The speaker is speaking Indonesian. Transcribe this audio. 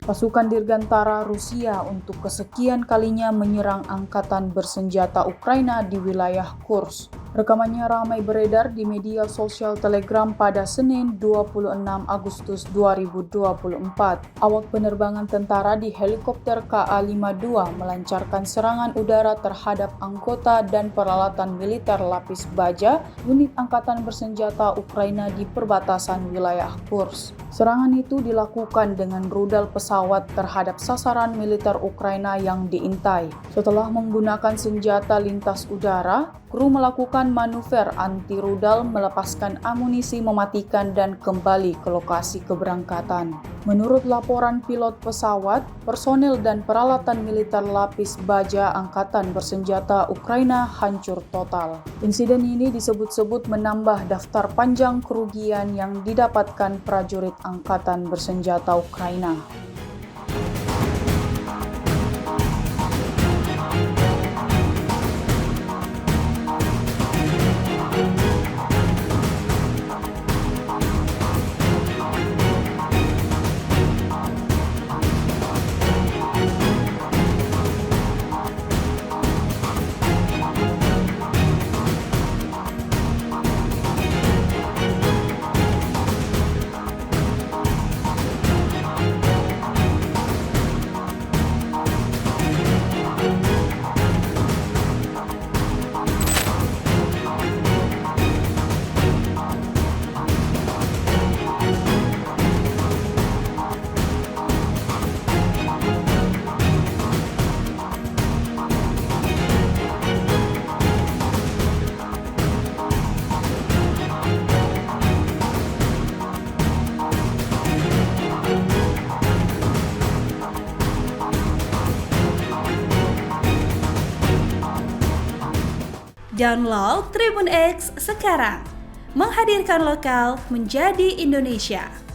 Pasukan Dirgantara Rusia untuk kesekian kalinya menyerang angkatan bersenjata Ukraina di wilayah Kursk. Rekamannya ramai beredar di media sosial Telegram pada Senin 26 Agustus 2024. Awak penerbangan tentara di helikopter KA-52 melancarkan serangan udara terhadap anggota dan peralatan militer lapis baja unit angkatan bersenjata Ukraina di perbatasan wilayah Kursk. Serangan itu dilakukan dengan rudal pesawat terhadap sasaran militer Ukraina yang diintai. Setelah menggunakan senjata lintas udara, kru melakukan manuver anti-rudal, melepaskan amunisi mematikan dan kembali ke lokasi keberangkatan. Menurut laporan pilot pesawat, personel dan peralatan militer lapis baja angkatan bersenjata Ukraina hancur total. Insiden ini disebut-sebut menambah daftar panjang kerugian yang didapatkan prajurit angkatan bersenjata Ukraina. Download Tribun X sekarang, menghadirkan lokal menjadi Indonesia.